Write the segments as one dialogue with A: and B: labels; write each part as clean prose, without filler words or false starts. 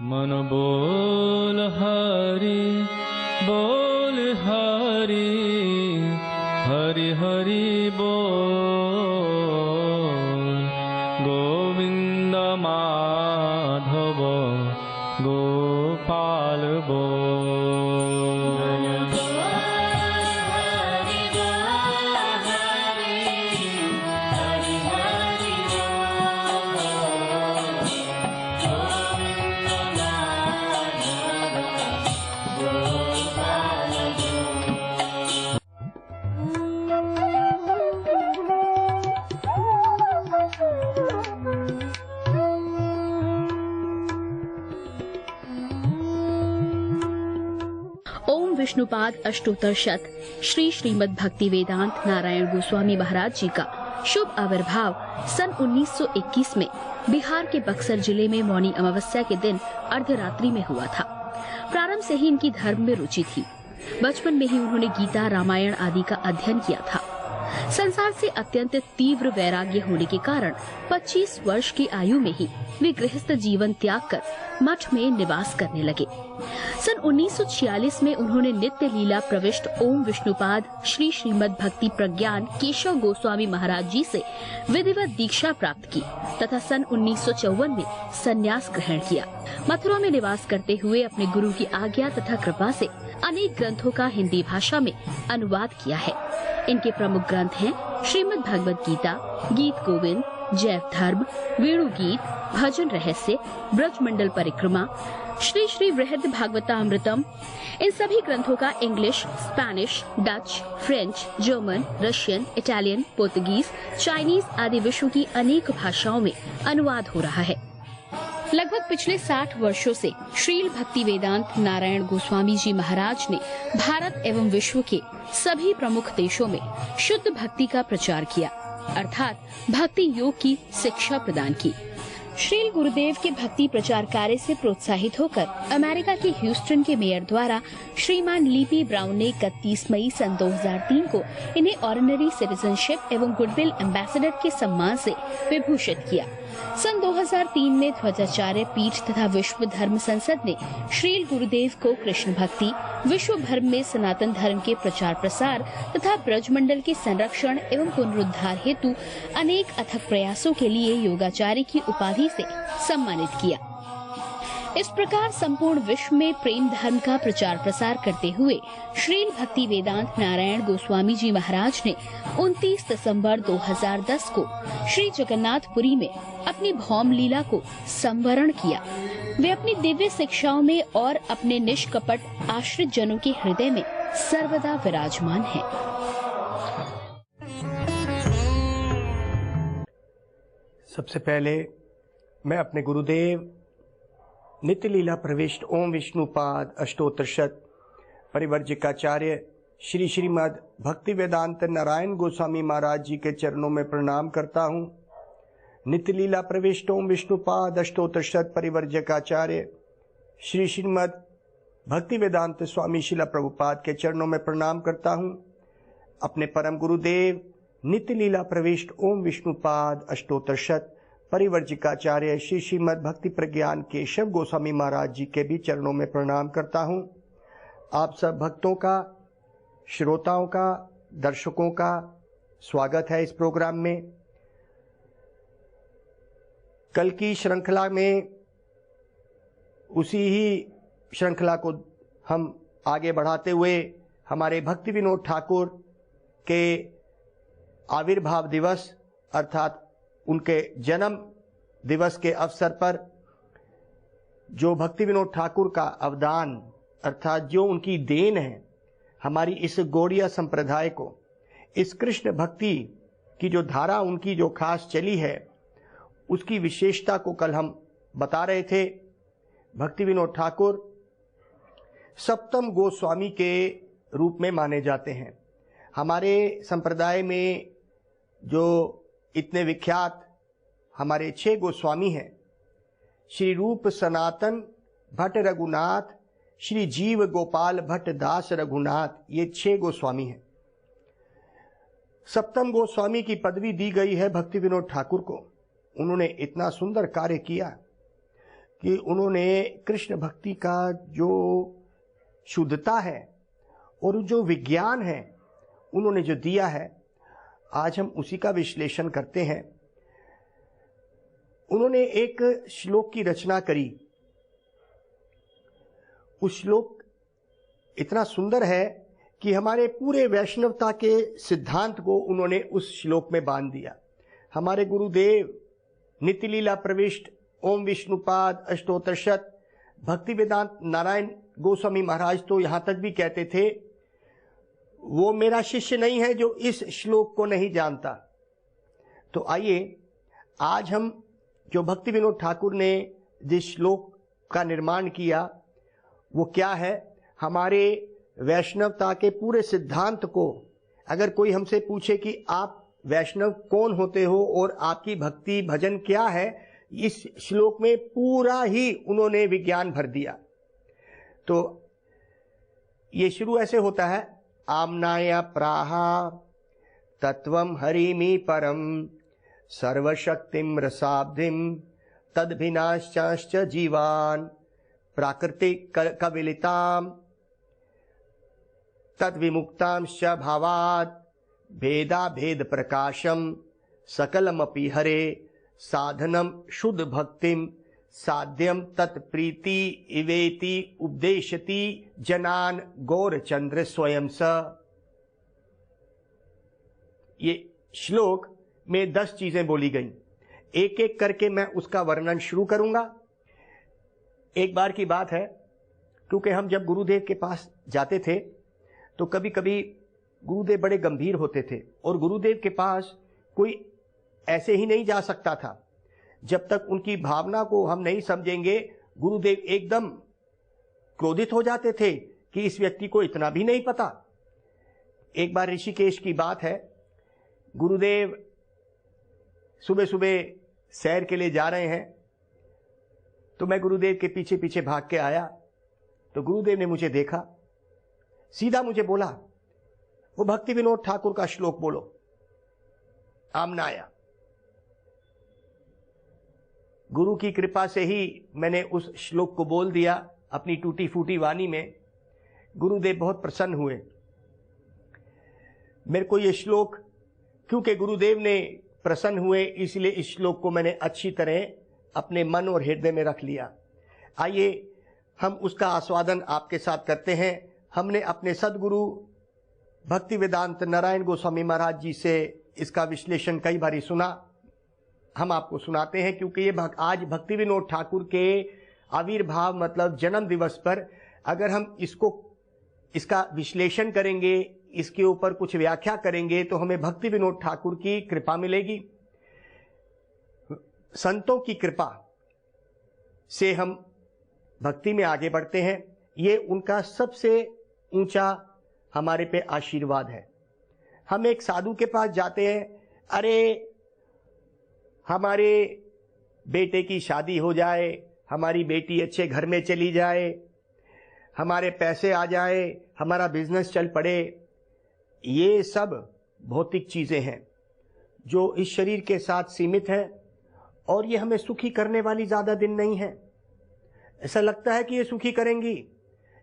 A: मन बोल हरि हरि हरि बोल। गोविंद माधव गोपाल बोल।
B: विष्णुपाद अष्टोत्तर शत श्री श्रीमद् भक्ति वेदांत नारायण गोस्वामी महाराज जी का शुभ आविर्भाव सन 1921 में बिहार के बक्सर जिले में मौनी अमावस्या के दिन अर्धरात्रि में हुआ था। प्रारंभ से ही इनकी धर्म में रुचि थी। बचपन में ही उन्होंने गीता, रामायण आदि का अध्ययन किया था। संसार से अत्यंत तीव्र वैराग्य होने के कारण 25 वर्ष की आयु में ही वे गृहस्थ जीवन त्याग कर मठ में निवास करने लगे। सन 1946 में उन्होंने नित्य लीला प्रविष्ट ओम विष्णुपाद श्री श्रीमद् भक्ति प्रज्ञान केशव गोस्वामी महाराज जी से विधिवत दीक्षा प्राप्त की तथा सन 1954 में संन्यास ग्रहण किया। मथुरा में निवास करते हुए अपने गुरु की आज्ञा तथा कृपा से अनेक ग्रंथों का हिंदी भाषा में अनुवाद किया है। इनके प्रमुख ग्रंथ हैं श्रीमद् भगवद गीता, गीत गोविंद, जैव धर्म, वेणु गीत, भजन रहस्य, ब्रजमंडल परिक्रमा, श्री श्री वृहद भागवतामृतम। इन सभी ग्रंथों का English, Spanish, Dutch, French, German, Russian, Italian, Portuguese, Chinese आदि विश्व की अनेक भाषाओं में अनुवाद हो रहा है। लगभग पिछले 60 वर्षों से श्रील भक्ति वेदांत नारायण गोस्वामी जी महाराज ने भारत एवं विश्व के सभी प्रमुख देशों में शुद्ध भक्ति का प्रचार किया, अर्थात भक्ति योग की शिक्षा प्रदान की। श्रील गुरुदेव के भक्ति प्रचार कार्य से प्रोत्साहित होकर अमेरिका के ह्यूस्टन के मेयर द्वारा श्रीमान लीपी ब्राउन ने 31 मई सन 2003 को इन्हें ऑर्डिनरी सिटीजनशिप एवं गुडविल एम्बेसडर के सम्मान से विभूषित किया। सन 2003 में ध्वजाचार्य पीठ तथा विश्व धर्म संसद ने श्रील गुरुदेव को कृष्ण भक्ति, विश्व भर में सनातन धर्म के प्रचार प्रसार तथा ब्रजमंडल के संरक्षण एवं पुनरुद्धार हेतु अनेक अथक प्रयासों के लिए योगाचार्य की उपाधि से सम्मानित किया। इस प्रकार संपूर्ण विश्व में प्रेम धर्म का प्रचार प्रसार करते हुए श्रील भक्ति वेदांत नारायण गोस्वामी जी महाराज ने 29 दिसंबर 2010 को श्री जगन्नाथपुरी में अपनी भौम लीला को संवरण किया। वे अपनी दिव्य शिक्षाओं में और अपने निष्कपट आश्रित जनों के हृदय में सर्वदा विराजमान हैं।
C: सबसे पहले मैं अपने गुरुदेव नित्य लीला प्रविष्ट ओम विष्णुपाद अष्टोत्तर शत परिवर्जिकाचार्य श्री श्रीमद् भक्ति वेदांत नारायण गोस्वामी महाराज जी के चरणों में प्रणाम करता हूँ। नित्य लीला प्रविष्ट ओम विष्णुपाद अष्टोत्तर शत परिवर्जिकाचार्य श्री श्रीमद् भक्ति वेदांत स्वामी शिला प्रभुपाद के चरणों में प्रणाम करता हूँ। अपने परम गुरुदेव नित्य लीला प्रविष्ट ओम विष्णुपाद अष्टोत्तर शत परिवर्जिकाचार्य श्री श्रीमद् भक्ति प्रज्ञान केशव गोस्वामी महाराज जी के भी चरणों में प्रणाम करता हूँ। आप सब भक्तों का, श्रोताओं का, दर्शकों का स्वागत है इस प्रोग्राम में। कल की श्रृंखला में उसी ही श्रृंखला को हम आगे बढ़ाते हुए हमारे भक्ति विनोद ठाकुर के आविर्भाव दिवस अर्थात उनके जन्म दिवस के अवसर पर जो भक्ति विनोद ठाकुर का अवदान अर्थात जो उनकी देन है हमारी इस गौड़िया संप्रदाय को, इस कृष्ण भक्ति की जो धारा उनकी जो खास चली है उसकी विशेषता को कल हम बता रहे थे। भक्ति विनोद ठाकुर सप्तम गोस्वामी के रूप में माने जाते हैं। हमारे संप्रदाय में जो इतने विख्यात हमारे 6 गोस्वामी हैं, श्री रूप सनातन भट्ट रघुनाथ, श्री जीव गोपाल भट्ट दास रघुनाथ, ये 6 गोस्वामी हैं। सप्तम गोस्वामी की पदवी दी गई है भक्ति विनोद ठाकुर को। उन्होंने इतना सुंदर कार्य किया कि उन्होंने कृष्ण भक्ति का जो शुद्धता है और जो विज्ञान है उन्होंने जो दिया है, आज हम उसी का विश्लेषण करते हैं। उन्होंने एक श्लोक की रचना करी। उस श्लोक इतना सुंदर है कि हमारे पूरे वैष्णवता के सिद्धांत को उन्होंने उस श्लोक में बांध दिया। हमारे गुरुदेव नित्य लीला प्रविष्ट ओम विष्णुपाद अष्टोत्तरशत भक्ति वेदांत नारायण गोस्वामी महाराज तो यहां तक भी कहते थे, वो मेरा शिष्य नहीं है जो इस श्लोक को नहीं जानता। तो आइए आज हम जो भक्ति विनोद ठाकुर ने जिस श्लोक का निर्माण किया वो क्या है, हमारे वैष्णवता के पूरे सिद्धांत को अगर कोई हमसे पूछे कि आप वैष्णव कौन होते हो और आपकी भक्ति भजन क्या है, इस श्लोक में पूरा ही उन्होंने विज्ञान भर दिया। तो ये शुरू ऐसे होता है, आमनाय प्राहा तत्वम हरिमि परम सर्वशक्तिम रसाब्धिम तद्भिनाश्चाश्च जीवान प्राकृतिक कविलिताम तद्विमुक्तांश्च भावात् भेदा भेद प्रकाशम सकलमपि हरे साधनम शुद्ध भक्तिम साध्यम तत्प्रीति इवेति उपदेशति जनान गौरचंद्र स्वयं स। ये श्लोक में 10 चीजें बोली गई। एक एक करके मैं उसका वर्णन शुरू करूंगा। एक बार की बात है, क्योंकि हम जब गुरुदेव के पास जाते थे तो कभी कभी गुरुदेव बड़े गंभीर होते थे और गुरुदेव के पास कोई ऐसे ही नहीं जा सकता था। जब तक उनकी भावना को हम नहीं समझेंगे, गुरुदेव एकदम क्रोधित हो जाते थे कि इस व्यक्ति को इतना भी नहीं पता। एक बार ऋषिकेश की बात है, गुरुदेव सुबह सुबह सैर के लिए जा रहे हैं, तो मैं गुरुदेव के पीछे पीछे भाग के आया। तो गुरुदेव ने मुझे देखा, सीधा मुझे बोला, वो भक्ति विनोद ठाकुर का श्लोक बोलो, आमनाया। गुरु की कृपा से ही मैंने उस श्लोक को बोल दिया अपनी टूटी फूटी वाणी में। गुरुदेव बहुत प्रसन्न हुए। मेरे को ये श्लोक, क्योंकि गुरुदेव ने प्रसन्न हुए, इसलिए इस श्लोक को मैंने अच्छी तरह अपने मन और हृदय में रख लिया। आइए हम उसका आस्वादन आपके साथ करते हैं। हमने अपने सदगुरु भक्ति वेदांत नारायण गोस्वामी महाराज जी से इसका विश्लेषण कई बारी सुना। हम आपको सुनाते हैं, क्योंकि ये आज भक्ति विनोद ठाकुर के आविर्भाव मतलब जन्म दिवस पर अगर हम इसका विश्लेषण करेंगे, इसके ऊपर कुछ व्याख्या करेंगे, तो हमें भक्ति विनोद ठाकुर की कृपा मिलेगी। संतों की कृपा से हम भक्ति में आगे बढ़ते हैं। ये उनका सबसे ऊंचा हमारे पे आशीर्वाद है। हम एक साधु के पास जाते हैं, अरे हमारे बेटे की शादी हो जाए, हमारी बेटी अच्छे घर में चली जाए, हमारे पैसे आ जाए, हमारा बिजनेस चल पड़े। ये सब भौतिक चीजें हैं जो इस शरीर के साथ सीमित हैं और ये हमें सुखी करने वाली ज्यादा दिन नहीं है। ऐसा लगता है कि ये सुखी करेंगी,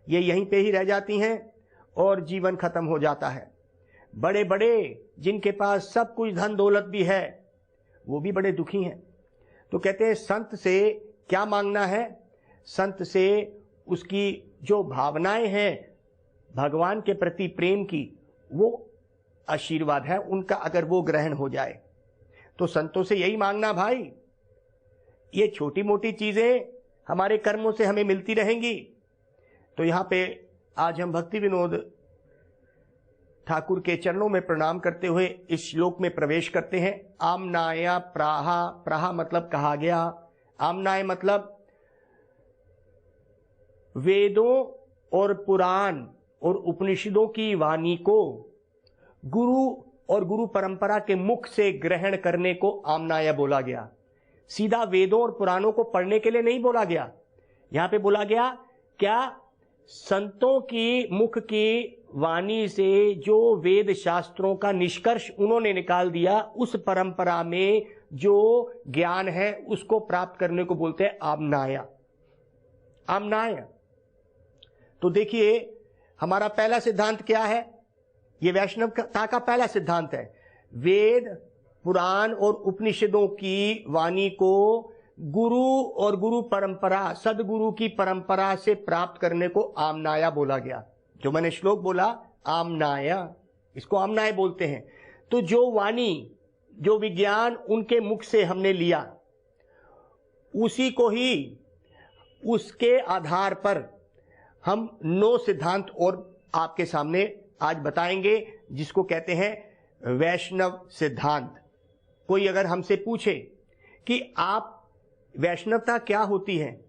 C: ये यहीं पे ही रह जाती हैं और जीवन खत्म हो जाता है। बड़े बड़े जिनके पास सब कुछ धन दौलत भी है, वो भी बड़े दुखी हैं। तो कहते हैं संत से क्या मांगना है? संत से उसकी जो भावनाएं हैं भगवान के प्रति प्रेम की, वो आशीर्वाद है उनका, अगर वो ग्रहण हो जाए तो संतों से यही मांगना भाई। ये छोटी मोटी चीजें हमारे कर्मों से हमें मिलती रहेंगी। तो यहाँ पे आज हम भक्ति विनोद ठाकुर के चरणों में प्रणाम करते हुए इस श्लोक में प्रवेश करते हैं। आमनाया प्राहा, प्राहा मतलब कहा गया, आमनाय मतलब वेदों और पुराण और उपनिषदों की वाणी को गुरु और गुरु परंपरा के मुख से ग्रहण करने को आमनाया बोला गया। सीधा वेदों और पुराणों को पढ़ने के लिए नहीं बोला गया। यहां पे बोला गया क्या? संतों की मुख की वाणी से जो वेद शास्त्रों का निष्कर्ष उन्होंने निकाल दिया, उस परंपरा में जो ज्ञान है उसको प्राप्त करने को बोलते हैं आमनाया। आमनाय। तो देखिए हमारा पहला सिद्धांत क्या है, ये वैष्णवता का पहला सिद्धांत है, वेद पुराण और उपनिषदों की वाणी को गुरु और गुरु परंपरा, सदगुरु की परंपरा से प्राप्त करने को आमनाया बोला गया। जो मैंने श्लोक बोला आमनाया, इसको आमनाय बोलते हैं। तो जो वाणी, जो विज्ञान उनके मुख से हमने लिया, उसी को ही, उसके आधार पर हम 9 सिद्धांत और आपके सामने आज बताएंगे, जिसको कहते हैं वैष्णव सिद्धांत। कोई अगर हमसे पूछे कि आप वैष्णवता क्या होती है,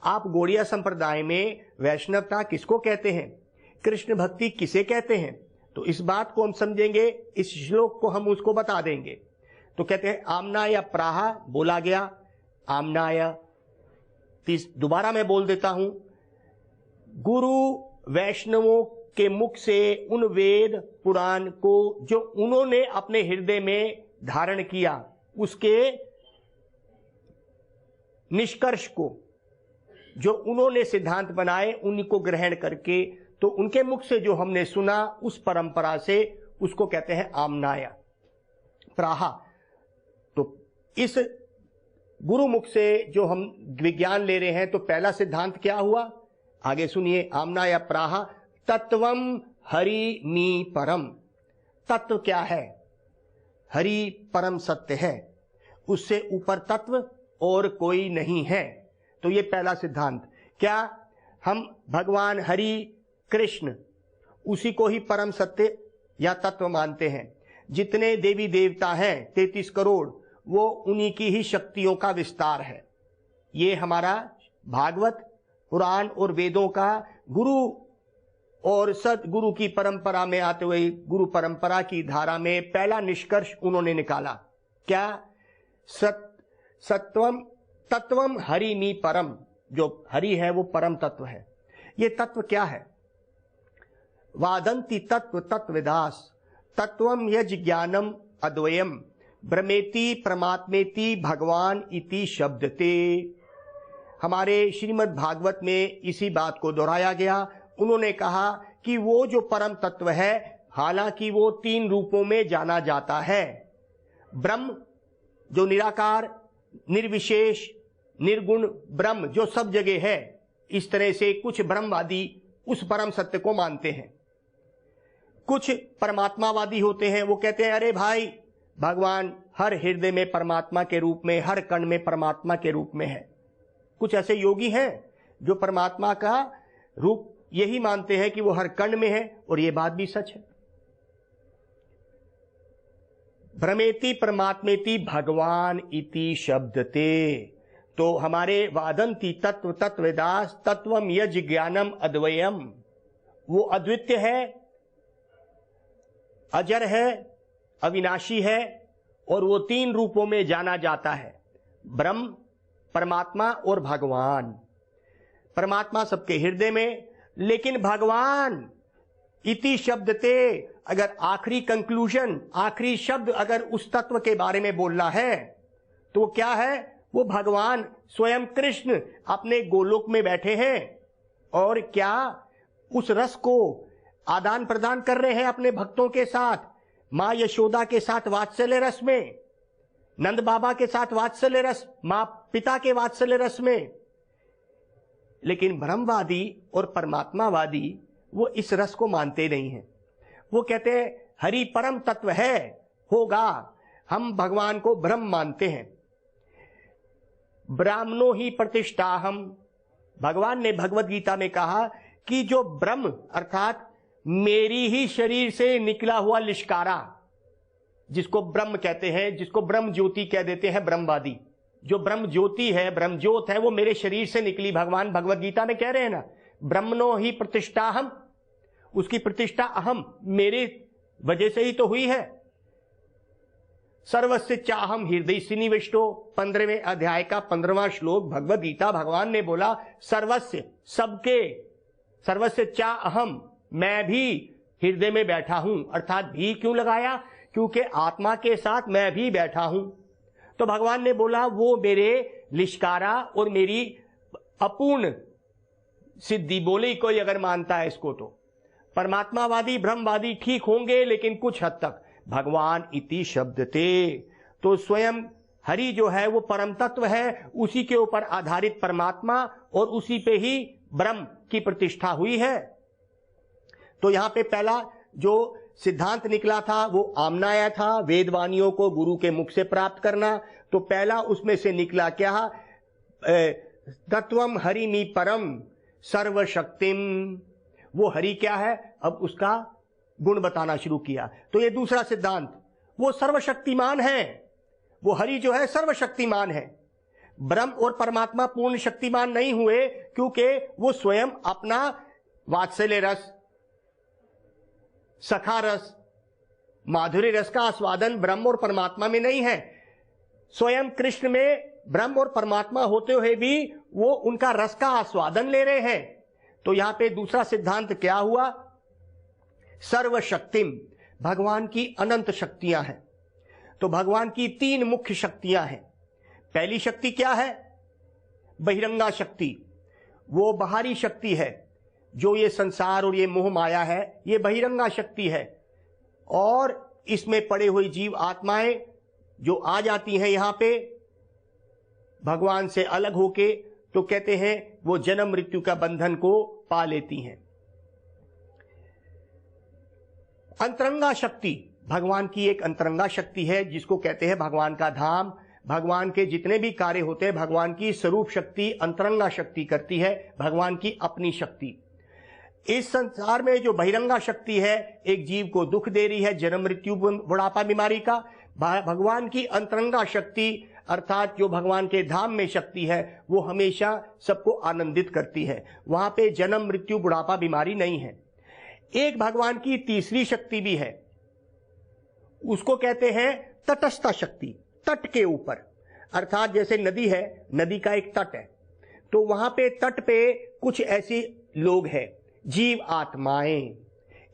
C: आप गौड़िया संप्रदाय में वैष्णवता किसको कहते हैं, कृष्ण भक्ति किसे कहते हैं, तो इस बात को हम समझेंगे, इस श्लोक को हम उसको बता देंगे। तो कहते हैं आमनाय प्राहा, बोला गया आमनाय। दोबारा मैं बोल देता हूं, गुरु वैष्णवों के मुख से उन वेद पुराण को जो उन्होंने अपने हृदय में धारण किया, उसके निष्कर्ष को, जो उन्होंने सिद्धांत बनाए, उनको ग्रहण करके, तो उनके मुख से जो हमने सुना, उस परंपरा से, उसको कहते हैं आमनाय प्राहा। तो इस गुरु मुख से जो हम विज्ञान ले रहे हैं, तो पहला सिद्धांत क्या हुआ, आगे सुनिए। आमनाय प्राहा तत्वम हरि मी परम। तत्व क्या है, हरि परम सत्य है, उससे ऊपर तत्व और कोई नहीं है। तो ये पहला सिद्धांत। क्या हम भगवान हरि कृष्ण उसी को ही परम सत्य या तत्व मानते हैं। जितने देवी देवता हैं 33 करोड़, वो उन्हीं की ही शक्तियों का विस्तार है। ये हमारा भागवत पुराण और वेदों का गुरु और सदगुरु की परंपरा में आते हुए, गुरु परंपरा की धारा में पहला निष्कर्ष उन्होंने निकाला। क्या, सत्वम तत्वम हरि मी परम, जो हरि है वो परम तत्व है। ये तत्व क्या है, वादंती तत्व तत्वविदास तत्वम यज ज्ञानम अद्वयम ब्रह्मेति परमात्मेति भगवान इति शब्दते। हमारे श्रीमद् भागवत में इसी बात को दोहराया गया। उन्होंने कहा कि वो जो परम तत्व है, हालांकि वो 3 रूपों में जाना जाता है। ब्रह्म जो निराकार, निर्विशेष, निर्गुण ब्रह्म जो सब जगह है, इस तरह से कुछ ब्रह्मवादी उस परम सत्य को मानते हैं। कुछ परमात्मावादी होते हैं, वो कहते हैं अरे भाई, भगवान हर हृदय में परमात्मा के रूप में, हर कण में परमात्मा के रूप में है। कुछ ऐसे योगी हैं जो परमात्मा का रूप यही मानते हैं कि वो हर कण में है, और ये बात भी सच है। भ्रमेति परमात्मेति भगवान इति शब्दते। तो हमारे वादंती तत्व तत्वदास तत्वम यज ज्ञानम अद्वयम, वो अद्वितीय है, अजर है, अविनाशी है, और वो 3 रूपों में जाना जाता है, ब्रह्म, परमात्मा और भगवान। परमात्मा सबके हृदय में, लेकिन भगवान इति शब्दते, अगर आखिरी कंक्लूजन, आखिरी शब्द अगर उस तत्व के बारे में बोलना है, तो वो क्या है, वो भगवान स्वयं कृष्ण अपने गोलोक में बैठे हैं, और क्या उस रस को आदान प्रदान कर रहे हैं अपने भक्तों के साथ। मां यशोदा के साथ वात्सल्य रस में, नंद बाबा के साथ वात्सल्य रस, मां पिता के वात्सल्य रस में। लेकिन ब्रह्मवादी और परमात्मावादी वो इस रस को मानते नहीं हैं। वो कहते हैं हरि परम तत्व है, होगा, हम भगवान को ब्रह्म मानते हैं। ब्राह्मणो ही प्रतिष्ठा हम, भगवान ने भगवत गीता में कहा कि जो ब्रह्म अर्थात मेरी ही शरीर से निकला हुआ लिश्कारा, जिसको ब्रह्म कहते हैं, जिसको ब्रह्म ज्योति कह देते हैं ब्रह्मवादी, जो ब्रह्म ज्योति है, ब्रह्म ज्योत है, वो मेरे शरीर से निकली। भगवान भगवत गीता में कह रहे हैं ना, ब्रह्मणो ही प्रतिष्ठा हम, उसकी प्रतिष्ठा अहम, मेरे वजह से ही तो हुई है। सर्वस्य चाहम हृदय सिनिविष्टो, 15वें अध्याय का 15वां श्लोक भगवत गीता, भगवान ने बोला सर्वस्य, सबके, सर्वस्य चा अहम, मैं भी हृदय में बैठा हूं। अर्थात भी क्यों लगाया, क्योंकि आत्मा के साथ मैं भी बैठा हूं। तो भगवान ने बोला वो मेरे लिश्कारा और मेरी अपूर्ण सिद्धि बोले कोई अगर मानता है इसको, तो परमात्मावादी ब्रह्मवादी ठीक होंगे लेकिन कुछ हद तक। भगवान इति शब्द थे, तो स्वयं हरि जो है वो परम तत्व है, उसी के ऊपर आधारित परमात्मा और उसी पे ही ब्रह्म की प्रतिष्ठा हुई है। तो यहां पे पहला जो सिद्धांत निकला था वो आमनाया था, वेदवाणियों को गुरु के मुख से प्राप्त करना। तो पहला उसमें से निकला क्या, तत्वम हरिमी परम सर्वशक्तिम, वो हरि क्या है, अब उसका गुण बताना शुरू किया। तो ये दूसरा सिद्धांत, वो सर्वशक्तिमान है, वो हरि जो है सर्वशक्तिमान है। ब्रह्म और परमात्मा पूर्ण शक्तिमान नहीं हुए क्योंकि वो स्वयं अपना वात्सल्य रस, सखा रस, माधुर्य रस का आस्वादन ब्रह्म और परमात्मा में नहीं है। स्वयं कृष्ण में ब्रह्म और परमात्मा होते हुए भी वो उनका रस का आस्वादन ले रहे हैं। तो यहां पे दूसरा सिद्धांत क्या हुआ, सर्वशक्तिम, भगवान की अनंत शक्तियां हैं। तो भगवान की तीन मुख्य शक्तियां हैं। पहली शक्ति क्या है, बहिरंगा शक्ति, वो बाहरी शक्ति है। जो ये संसार और ये मोह माया है, ये बहिरंगा शक्ति है, और इसमें पड़े हुए जीव आत्माएं जो आ जाती हैं यहां पे भगवान से अलग होके, तो कहते हैं वो जन्म मृत्यु का बंधन को पा लेती हैं। अंतरंगा शक्ति, भगवान की एक अंतरंगा शक्ति है जिसको कहते हैं भगवान का धाम। भगवान के जितने भी कार्य होते हैं भगवान की स्वरूप शक्ति अंतरंगा शक्ति करती है, भगवान की अपनी शक्ति। इस संसार में जो बहिरंगा शक्ति है एक जीव को दुख दे रही है, जन्म मृत्यु बुढ़ापा बीमारी का। भगवान की अंतरंगा शक्ति अर्थात जो भगवान के धाम में शक्ति है वो हमेशा सबको आनंदित करती है, वहां पे जन्म मृत्यु बुढ़ापा बीमारी नहीं है। एक भगवान की तीसरी शक्ति भी है, उसको कहते हैं तटस्थ शक्ति, तट के ऊपर। अर्थात जैसे नदी है, नदी का एक तट है, तो वहां पे तट पे कुछ ऐसी लोग हैं, जीव आत्माएं,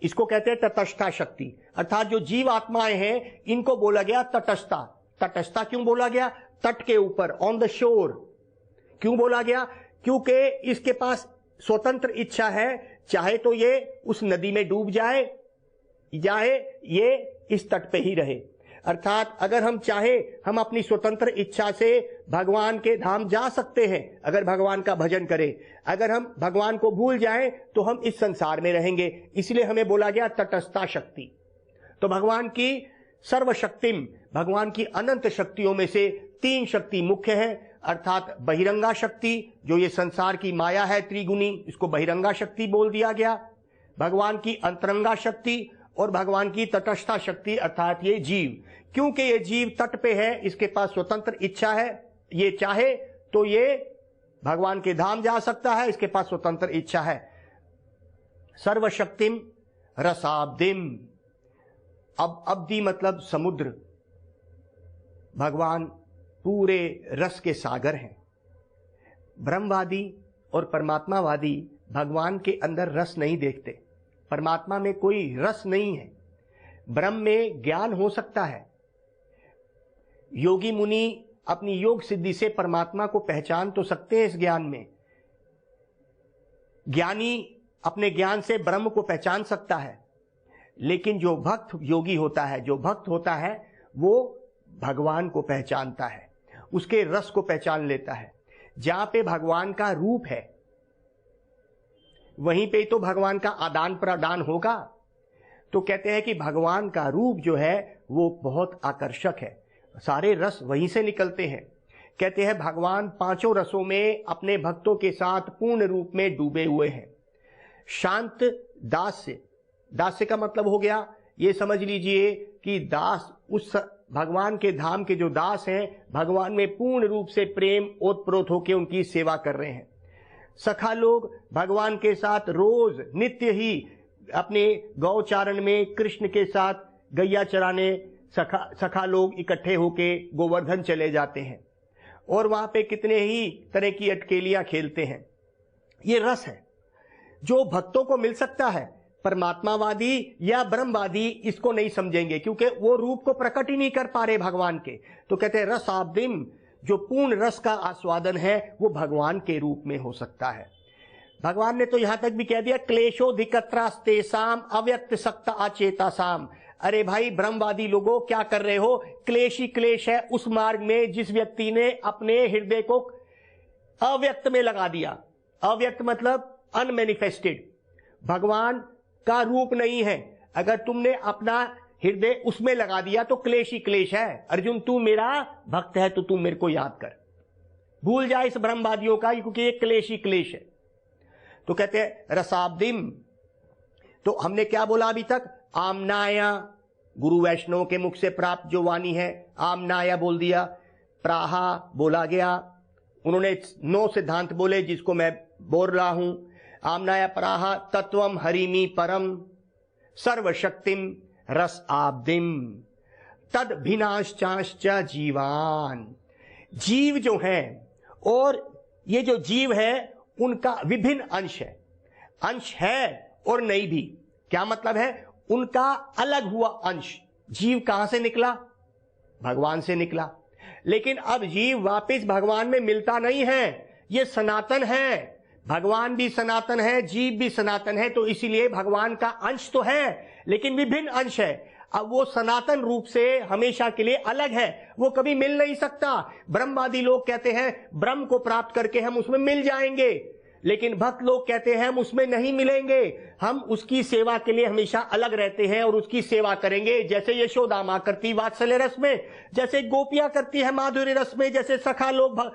C: इसको कहते हैं तटस्था शक्ति। अर्थात जो जीव आत्माएं हैं इनको बोला गया तटस्था। तटस्था क्यों बोला गया, तट के ऊपर, ऑन द शोर क्यों बोला गया, क्योंकि इसके पास स्वतंत्र इच्छा है, चाहे तो ये उस नदी में डूब जाए, ये इस तट पे ही रहे। अर्थात अगर हम चाहे हम अपनी स्वतंत्र इच्छा से भगवान के धाम जा सकते हैं, अगर भगवान का भजन करें। अगर हम भगवान को भूल जाएं तो हम इस संसार में रहेंगे, इसलिए हमें बोला गया तटस्था शक्ति। तो भगवान की सर्वशक्तिम, भगवान की अनंत शक्तियों में से तीन शक्ति मुख्य है, अर्थात बहिरंगा शक्ति जो ये संसार की माया है त्रिगुणी, इसको बहिरंगा शक्ति बोल दिया गया। भगवान की अंतरंगा शक्ति और भगवान की तटस्था शक्ति अर्थात ये जीव, क्योंकि ये जीव तट पे है, इसके पास स्वतंत्र इच्छा है, ये चाहे तो ये भगवान के धाम जा सकता है, इसके पास स्वतंत्र इच्छा है। सर्वशक्तिम रसाब्दिम, अब अब्दि मतलब समुद्र, भगवान पूरे रस के सागर हैं। ब्रह्मवादी और परमात्मावादी भगवान के अंदर रस नहीं देखते, परमात्मा में कोई रस नहीं है। ब्रह्म में ज्ञान हो सकता है, योगी मुनि अपनी योग सिद्धि से परमात्मा को पहचान तो सकते हैं इस ज्ञान में, ज्ञानी अपने ज्ञान से ब्रह्म को पहचान सकता है, लेकिन जो भक्त योगी होता है, जो भक्त होता है वो भगवान को पहचानता है, उसके रस को पहचान लेता है। जहां पे भगवान का रूप है वहीं पे तो भगवान का आदान प्रदान होगा। तो कहते हैं कि भगवान का रूप जो है वो बहुत आकर्षक है, सारे रस वहीं से निकलते हैं। कहते हैं भगवान पांचों रसों में अपने भक्तों के साथ पूर्ण रूप में डूबे हुए हैं। शांत दास्य, दास्य का मतलब हो गया, ये समझ लीजिए कि दास उस भगवान के धाम के जो दास हैं भगवान में पूर्ण रूप से प्रेम ओतप्रोत होकर उनकी सेवा कर रहे हैं। सखा लोग भगवान के साथ रोज नित्य ही अपने गौचारण में कृष्ण के साथ गैया चराने सखा लोग इकट्ठे होके गोवर्धन चले जाते हैं और वहां पे कितने ही तरह की अटकेलियां खेलते हैं। ये रस है जो भक्तों को मिल सकता है। परमात्मावादी या ब्रह्मवादी इसको नहीं समझेंगे क्योंकि वो रूप को प्रकट ही नहीं कर पा रहे भगवान के। तो कहते हैं रसाब्दिम, जो पूर्ण रस का आस्वादन है वो भगवान के रूप में हो सकता है। भगवान ने तो यहां तक भी कह दिया क्लेशोधिकत्रास्तेषाम अव्यक्त सक्त अचेतासाम। अरे भाई ब्रह्मवादी लोगों, क्या कर रहे हो? क्लेश ही क्लेश है उस मार्ग में जिस व्यक्ति ने अपने हृदय को अव्यक्त में लगा दिया। अव्यक्त मतलब अनमैनिफेस्टेड, भगवान का रूप नहीं है। अगर तुमने अपना हृदय उसमें लगा दिया तो क्लेश ही क्लेश है। अर्जुन, तू मेरा भक्त है तो तू मेरे को याद कर, भूल जा इस ब्रह्मवादियों का, क्योंकि ये क्लेश ही क्लेश है। तो कहते हैं रसाब्दिम। तो हमने क्या बोला अभी तक? आमनाया, गुरु वैष्णव के मुख से प्राप्त जो वाणी है, आमनाया बोल दिया, प्राहा बोला गया। उन्होंने 9 सिद्धांत बोले जिसको मैं बोल रहा हूं। आमनाया प्राहा तत्वम हरिमी परम सर्वशक्तिम रस आब्दिम तद भिनाश्चाश्च जीवान। जीव जो है, और ये जो जीव है उनका विभिन्न अंश है। अंश है और नहीं भी। क्या मतलब है? उनका अलग हुआ अंश। जीव कहां से निकला? भगवान से निकला। लेकिन अब जीव वापस भगवान में मिलता नहीं है, ये सनातन है। भगवान भी सनातन है, जीव भी सनातन है। तो इसीलिए भगवान का अंश तो है लेकिन विभिन्न अंश है। अब वो सनातन रूप से हमेशा के लिए अलग है, वो कभी मिल नहीं सकता। ब्रह्मवादी लोग कहते हैं ब्रह्म को प्राप्त करके हम उसमें मिल जाएंगे, लेकिन भक्त लोग कहते हैं हम उसमें नहीं मिलेंगे, हम उसकी सेवा के लिए हमेशा अलग रहते हैं और उसकी सेवा करेंगे। जैसे यशोदा मां करती वात्सल्य रस में, जैसे गोपियां करती है माधुर्य रस में, जैसे सखा लोग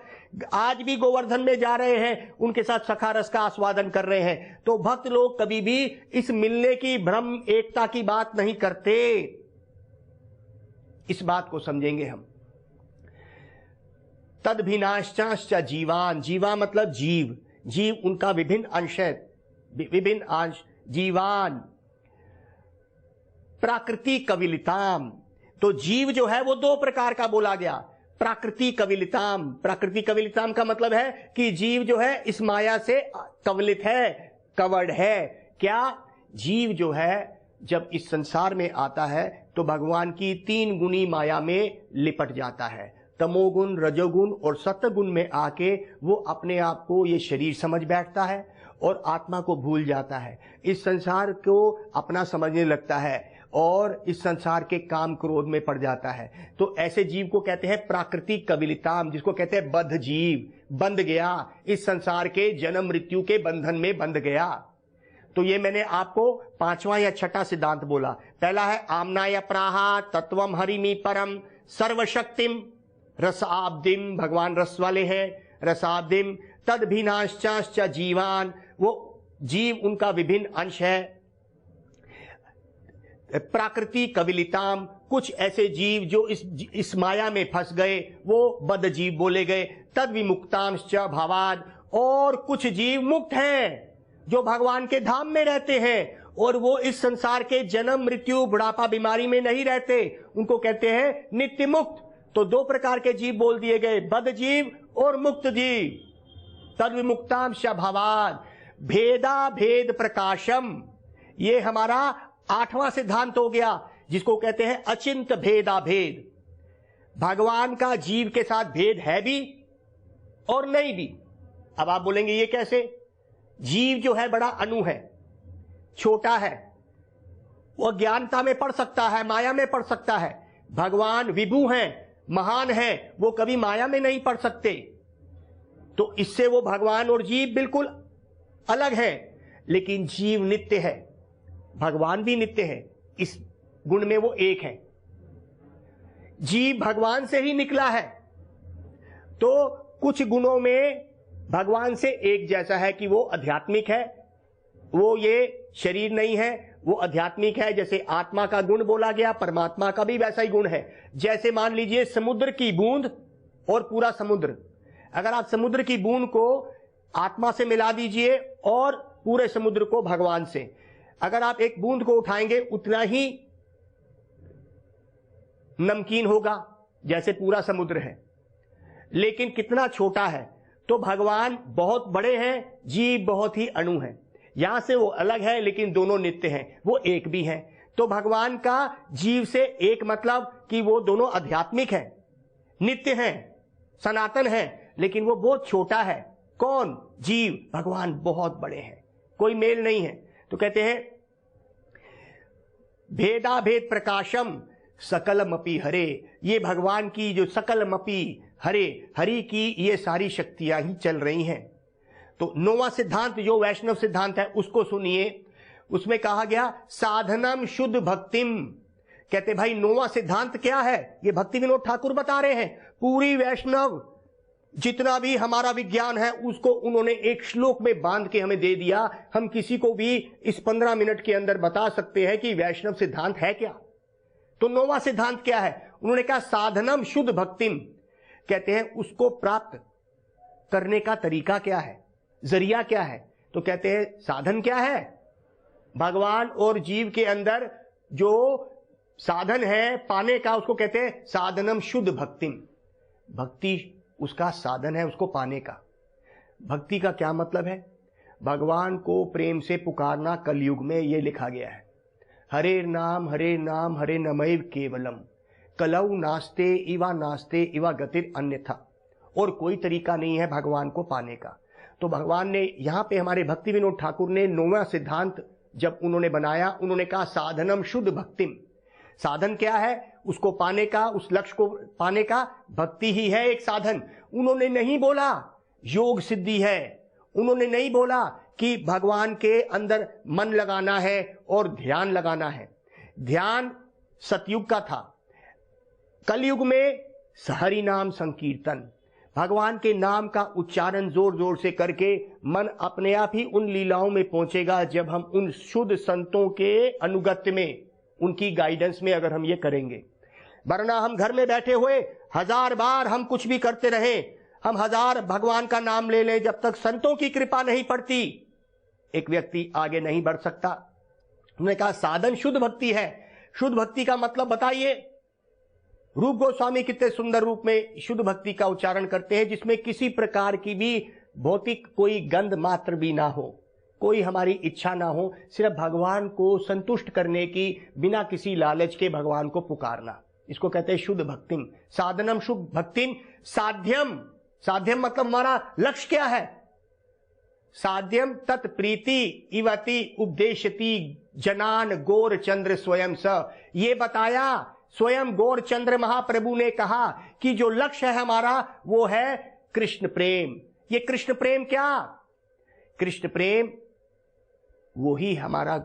C: आज भी गोवर्धन में जा रहे हैं, उनके साथ सखा रस का आस्वादन कर रहे हैं। तो भक्त लोग कभी भी इस मिलने की, ब्रह्म एकता की बात नहीं करते। इस बात को समझेंगे हम। तद भिनाश्चाश्च जीवान। जीवा मतलब जीव, जीव उनका विभिन्न अंश है, विभिन्न अंश। जीवान प्राकृति कविलिताम। तो जीव जो है वो 2 प्रकार का बोला गया। प्राकृति कविलिताम। प्राकृति कविलिताम का मतलब है कि जीव जो है इस माया से कवलित है, कवर्ड है। क्या? जीव जो है जब इस संसार में आता है तो भगवान की 3 गुणी माया में लिपट जाता है। तमोगुण, रजोगुण और सत्वगुण में आके वो अपने आप को ये शरीर समझ बैठता है और आत्मा को भूल जाता है। इस संसार को अपना समझने लगता है और इस संसार के काम क्रोध में पड़ जाता है। तो ऐसे जीव को कहते हैं प्राकृतिक कविलिताम, जिसको कहते हैं बद्ध जीव। बंध गया, इस संसार के जन्म मृत्यु के बंधन में बंध गया। तो ये मैंने आपको 5वां या 6ठा सिद्धांत बोला। पहला है आमनाय प्राहा तत्वम हरिमी परम सर्वशक्तिम रसाब्दिम। भगवान रस वाले हैं, रसाब्दिम। तद भिनाश्चाश्च जीवान। वो जीव उनका विभिन्न अंश है। प्राकृति कविलिताम। कुछ ऐसे जीव जो इस माया में फंस गए वो बद्ध जीव बोले गए। तद विमुक्तांश्च भावाद। और कुछ जीव मुक्त हैं जो भगवान के धाम में रहते हैं और वो इस संसार के जन्म मृत्यु बुढ़ापा बीमारी में नहीं रहते, उनको कहते हैं नित्य मुक्त। तो 2 प्रकार के जीव बोल दिए गए, बद्ध जीव और मुक्त जीव। तद विमुक्तांश भावाद। भेदा भेद प्रकाशम। ये हमारा 8वां सिद्धांत हो गया, जिसको कहते हैं अचिंत भेदा भेद। भगवान का जीव के साथ भेद है भी और नहीं भी। अब आप बोलेंगे ये कैसे? जीव जो है बड़ा अणु है, छोटा है, वो अज्ञानता में पड़ सकता है, माया में पड़ सकता है। भगवान विभु हैं, महान हैं, वो कभी माया में नहीं पड़ सकते। तो इससे वो भगवान और जीव बिल्कुल अलग है। लेकिन जीव नित्य है, भगवान भी नित्य है, इस गुण में वो एक है। जीव भगवान से ही निकला है, तो कुछ गुणों में भगवान से एक जैसा है कि वो आध्यात्मिक है, वो ये शरीर नहीं है, वो आध्यात्मिक है। जैसे आत्मा का गुण बोला गया, परमात्मा का भी वैसा ही गुण है। जैसे मान लीजिए समुद्र की बूंद और पूरा समुद्र। अगर आप समुद्र की बूंद को आत्मा से मिला दीजिए और पूरे समुद्र को भगवान से, अगर आप एक बूंद को उठाएंगे उतना ही नमकीन होगा जैसे पूरा समुद्र है, लेकिन कितना छोटा है। तो भगवान बहुत बड़े हैं, जीव बहुत ही अणु है। यहां से वो अलग है लेकिन दोनों नित्य हैं, वो एक भी हैं। तो भगवान का जीव से एक मतलब कि वो दोनों आध्यात्मिक हैं, नित्य हैं, सनातन हैं, लेकिन वो बहुत छोटा है, कौन? जीव। भगवान बहुत बड़े हैं, कोई मेल नहीं है। तो कहते हैं भेदा भेद प्रकाशम सकलमपि हरे। ये भगवान की जो सकलमपि हरे, हरि की ये सारी शक्तियां ही चल रही हैं। तो नौवां सिद्धांत जो वैष्णव सिद्धांत है उसको सुनिए। उसमें कहा गया साधनम शुद्ध भक्तिम। कहते भाई नौवां सिद्धांत क्या है? ये भक्ति विनोद ठाकुर बता रहे हैं। पूरी वैष्णव जितना भी हमारा विज्ञान है उसको उन्होंने एक श्लोक में बांध के हमें दे दिया। हम किसी को भी इस 15 मिनट के अंदर बता सकते हैं कि वैष्णव सिद्धांत है क्या। तो नौवां सिद्धांत क्या है? उन्होंने कहा साधनम शुद्ध भक्तिम। कहते हैं उसको प्राप्त करने का तरीका क्या है, जरिया क्या है? तो कहते हैं साधन क्या है? भगवान और जीव के अंदर जो साधन है पाने का उसको कहते हैं साधनम शुद्ध भक्तिम। भक्ति उसका साधन है उसको पाने का। भक्ति का क्या मतलब है? भगवान को प्रेम से पुकारना। कलयुग में यह लिखा गया है हरे नाम हरे नमैव केवलम कलौ नास्ते इवा गतिर अन्यथा। और कोई तरीका नहीं है भगवान को पाने का। तो भगवान ने यहां पे हमारे भक्ति विनोद ठाकुर ने नौवां सिद्धांत जब उन्होंने बनाया, उन्होंने कहा साधनम शुद्ध भक्तिम। साधन क्या है? उसको पाने का, उस लक्ष्य को पाने का भक्ति ही है एक साधन। उन्होंने नहीं बोला योग सिद्धि है, उन्होंने नहीं बोला कि भगवान के अंदर मन लगाना है और ध्यान लगाना है। ध्यान सतयुग का था। कलयुग में हरि नाम संकीर्तन, भगवान के नाम का उच्चारण जोर जोर से करके मन अपने आप ही उन लीलाओं में पहुंचेगा जब हम उन शुद्ध संतों के अनुगत्य में, उनकी गाइडेंस में अगर हम ये करेंगे। वरना हम घर में बैठे हुए 1000 बार हम कुछ भी करते रहे, हम 1000 भगवान का नाम ले लें, जब तक संतों की कृपा नहीं पड़ती एक व्यक्ति आगे नहीं बढ़ सकता। उन्होंने कहा साधन शुद्ध भक्ति है। शुद्ध भक्ति का मतलब बताइए। रूप गोस्वामी कितने सुंदर रूप में शुद्ध भक्ति का उच्चारण करते हैं, जिसमें किसी प्रकार की भी भौतिक कोई गंध मात्र भी ना हो, कोई हमारी इच्छा ना हो, सिर्फ भगवान को संतुष्ट करने की, बिना किसी लालच के भगवान को पुकारना। इसको कहते हैं शुद्ध भक्तिम। साधनम शुद्ध भक्तिम साध्यम। साध्यम मतलब हमारा लक्ष्य क्या है? साध्यम तत्प्रीति इवति उपदेशति जनान गौर चंद्र स्वयं स। ये बताया स्वयं गौर चंद्र महाप्रभु ने कहा कि जो लक्ष्य है हमारा वो है कृष्ण प्रेम। ये कृष्ण प्रेम क्या? कृष्ण प्रेम वो ही हमारा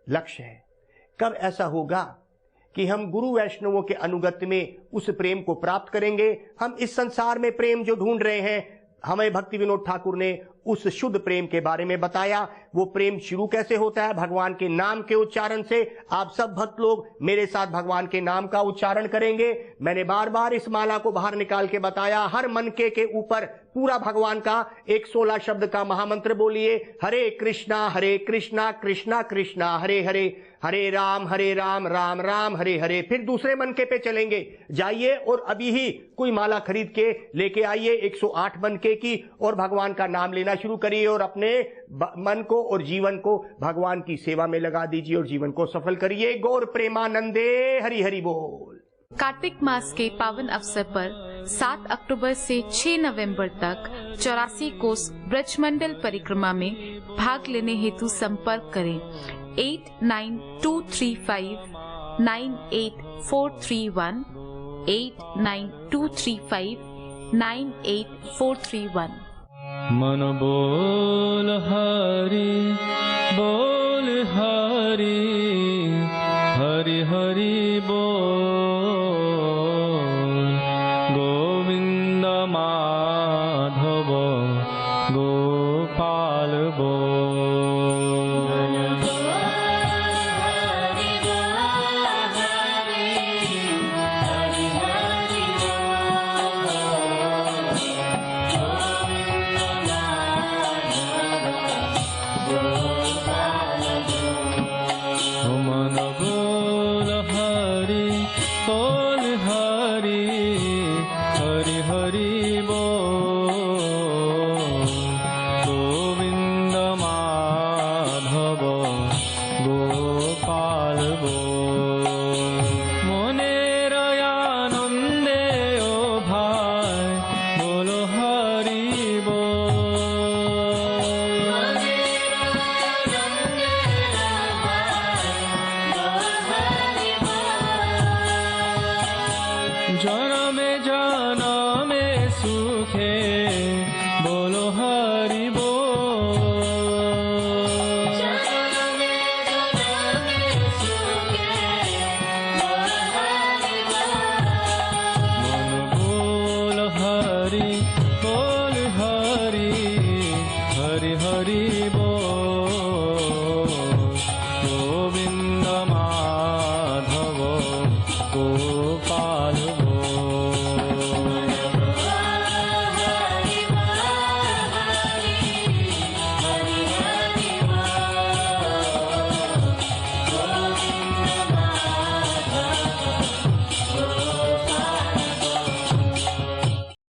C: लक्ष्य है। कब ऐसा होगा कि हम गुरु वैष्णवों के अनुगत्य में उस प्रेम को प्राप्त करेंगे? हम इस संसार में प्रेम जो ढूंढ रहे हैं, हमें भक्ति विनोद ठाकुर ने उस शुद्ध प्रेम के बारे में बताया। वो प्रेम शुरू कैसे होता है? भगवान के नाम के उच्चारण से। आप सब भक्त लोग मेरे साथ भगवान के नाम का उच्चारण करेंगे। मैंने बार बार इस माला को बाहर निकाल के बताया। हर मनके के ऊपर पूरा भगवान का 116 शब्द का महामंत्र बोलिए। हरे कृष्णा कृष्णा कृष्णा हरे हरे, हरे राम राम राम हरे हरे। फिर दूसरे मनके पे चलेंगे। जाइए और अभी ही कोई माला खरीद के लेके आइए 108 मनके की, और भगवान का नाम लेना शुरू करिए और अपने मन को और जीवन को भगवान की सेवा में लगा दीजिए और जीवन को सफल करिए। गौर प्रेमानंदे हरि हरि बोल।
D: कार्तिक मास के पावन अवसर पर 7 अक्टूबर से 6 नवंबर तक 84 कोस ब्रजमंडल परिक्रमा में भाग लेने हेतु संपर्क करें 8923598431 8923598431।
A: मन बोल हरि हरि हरि बोल। गोविंद माधव गोपाल बोल।
E: Oh